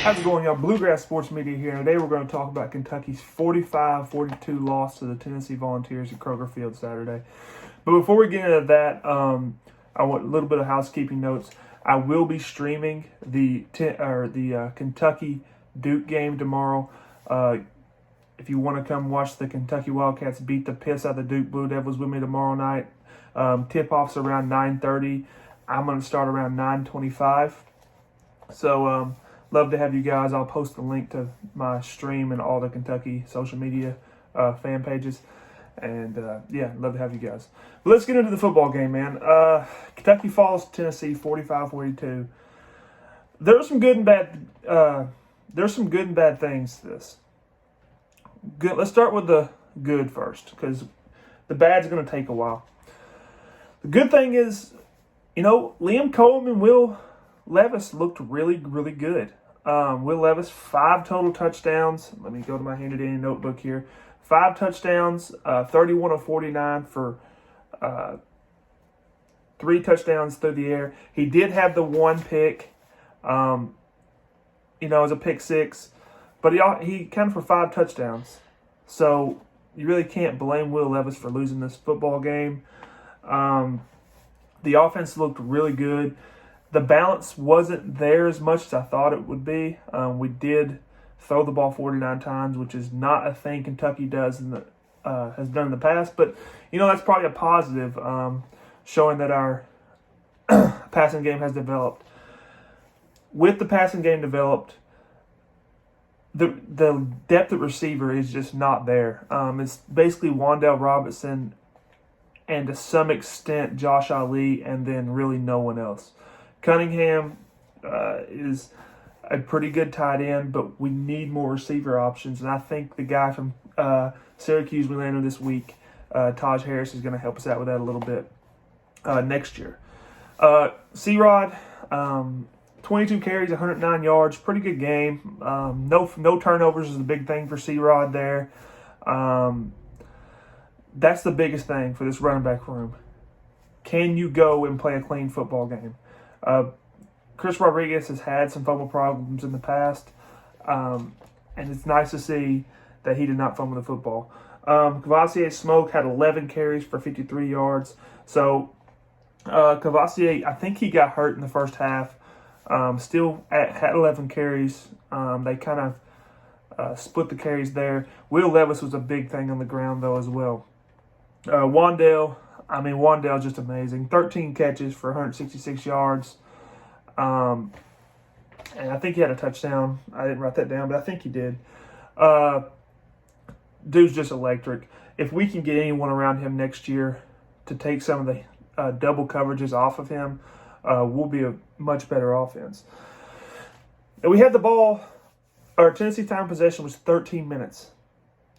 How's it going, y'all? Bluegrass Sports Media here. Today we're going to talk about Kentucky's 45-42 loss to the Tennessee Volunteers at Kroger Field Saturday. But before we get into that, I want a little bit of housekeeping notes. I will be streaming the Kentucky Duke game tomorrow. If you want to come watch the Kentucky Wildcats beat the piss out of the Duke Blue Devils with me tomorrow night, tip-off's around 9:30. I'm going to start around 9:25. So, love to have you guys. I'll post the link to my stream and all the Kentucky social media fan pages. And, love to have you guys. But let's get into the football game, man. Kentucky falls to Tennessee 45-42. There's some good and bad things to this. Good. Let's start with the good first, because the bad's going to take a while. The good thing is, Liam Coleman and Will Levis looked really, really good. Will Levis, 5 total touchdowns. Let me go to my handy-dandy notebook here. 5 touchdowns, 31 of 49 for 3 touchdowns through the air. He did have the one pick, it was a pick 6, but he counted for 5 touchdowns. So you really can't blame Will Levis for losing this football game. The offense looked really good. The balance wasn't there as much as I thought it would be. We did throw the ball 49 times, which is not a thing Kentucky does has done in the past. But, that's probably a positive, showing that our passing game has developed. With the passing game developed, the depth at receiver is just not there. It's basically Wan'Dale Robinson and to some extent Josh Ali, and then really no one else. Cunningham is a pretty good tight end, but we need more receiver options. And I think the guy from Syracuse we landed this week, Taj Harris, is going to help us out with that a little bit next year. C-Rod, 22 carries, 109 yards, pretty good game. No turnovers is the big thing for C-Rod there. That's the biggest thing for this running back room. Can you go and play a clean football game? Chris Rodriguez has had some fumble problems in the past, and it's nice to see that he did not fumble the football. Cavassier Smoke had 11 carries for 53 yards. So Cavassier, I think he got hurt in the first half. Still had 11 carries. They kind of split the carries there. Levis was a big thing on the ground, though, as well. Wan'Dale's just amazing. 13 catches for 166 yards. And I think he had a touchdown. I didn't write that down, but I think he did. Dude's just electric. If we can get anyone around him next year to take some of the double coverages off of him, we'll be a much better offense. And we had the ball. Our Tennessee time possession was 13 minutes.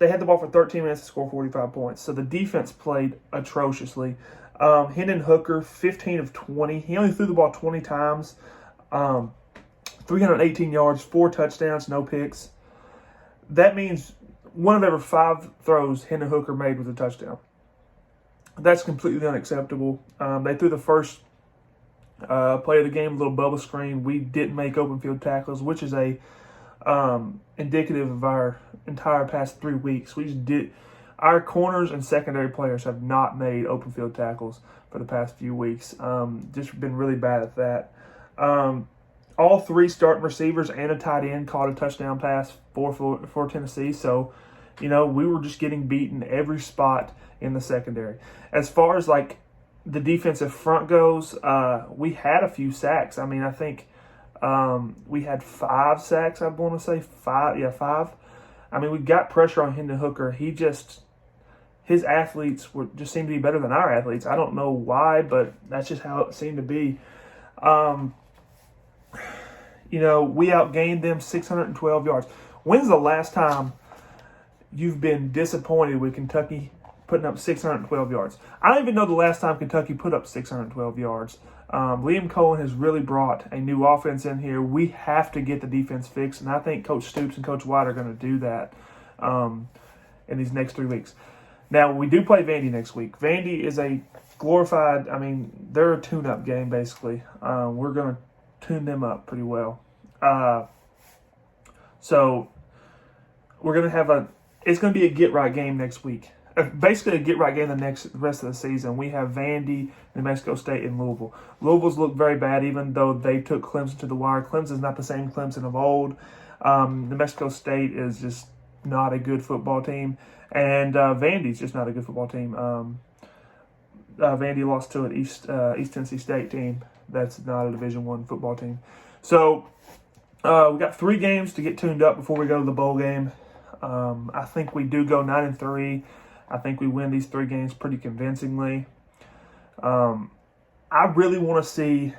They had the ball for 13 minutes to score 45 points. So the defense played atrociously. Hendon Hooker, 15 of 20. He only threw the ball 20 times. 318 yards, 4 touchdowns, no picks. That means one of every 5 throws Hendon Hooker made was a touchdown. That's completely unacceptable. They threw the first play of the game, a little bubble screen. We didn't make open field tackles, which is indicative of our entire past 3 weeks. Our corners and secondary players have not made open field tackles for the past few weeks. Just been really bad at that. All 3 starting receivers and a tight end caught a touchdown pass for Tennessee. So, we were just getting beaten every spot in the secondary. As far as the defensive front goes, we had a few sacks. I think we had 5 sacks, I want to say. 5. Yeah, 5. We got pressure on Hendon Hooker. His athletes just seemed to be better than our athletes. I don't know why, but that's just how it seemed to be. We outgained them 612 yards. When's the last time you've been disappointed with Kentucky putting up 612 yards? I don't even know the last time Kentucky put up 612 yards. Liam Cohen has really brought a new offense in here. We have to get the defense fixed, and I think Coach Stoops and Coach White are going to do that in these next 3 weeks. Now, we do play Vandy next week. Vandy is a glorified, they're a tune-up game, basically. We're going to tune them up pretty well. So we're going to have it's going to be a get-right game next week. Basically a get-right game the rest of the season. We have Vandy, New Mexico State, and Louisville. Louisville's looked very bad, even though they took Clemson to the wire. Clemson's not the same Clemson of old. New Mexico State is just not a good football team. And Vandy's just not a good football team. Vandy lost to an East Tennessee State team that's not a Division I football team. So we got 3 games to get tuned up before we go to the bowl game. I think we do go 9-3. I think we win these 3 games pretty convincingly. I really want to see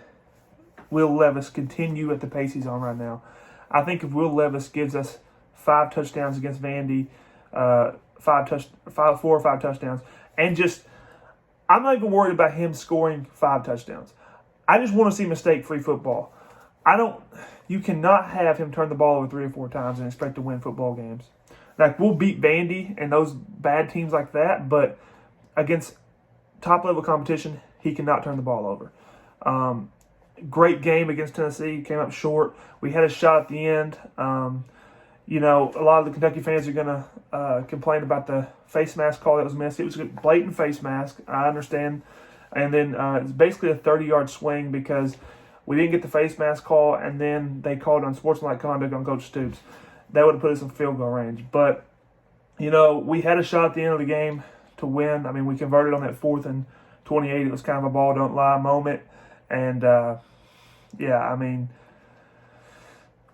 Will Levis continue at the pace he's on right now. I think if Will Levis gives us 5 touchdowns against Vandy, 4 or 5 touchdowns, and just, I'm not even worried about him scoring 5 touchdowns. I just want to see mistake-free football. You cannot have him turn the ball over 3 or 4 times and expect to win football games. Like, we'll beat Vandy and those bad teams like that, but against top-level competition, he cannot turn the ball over. Great game against Tennessee, came up short. We had a shot at the end. A lot of the Kentucky fans are going to complain about the face mask call that was missed. It was a blatant face mask, I understand. And then it's basically a 30-yard swing because we didn't get the face mask call, and then they called unsportsmanlike conduct on Coach Stoops. That would have put us in field goal range. But, we had a shot at the end of the game to win. I mean, we converted on that 4th and 28. It was kind of a ball don't lie moment. And,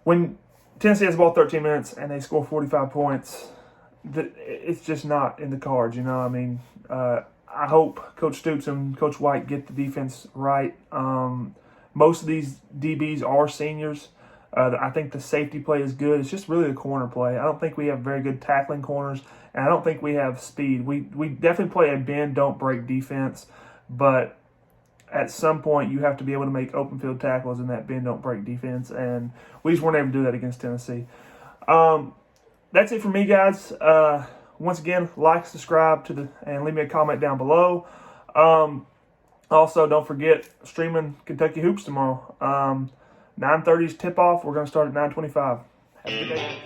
when Tennessee has the ball 13 minutes and they score 45 points, it's just not in the cards, I hope Coach Stoops and Coach White get the defense right. Most of these DBs are seniors. I think the safety play is good. It's just really the corner play. I don't think we have very good tackling corners, and I don't think we have speed. We definitely play a bend, don't break defense, but at some point you have to be able to make open field tackles in that bend, don't break defense, and we just weren't able to do that against Tennessee. That's it for me, guys. Once again, like, subscribe and leave me a comment down below. Also, don't forget, streaming Kentucky Hoops tomorrow. 9:30 is tip-off. We're going to start at 9:25. Have a good day.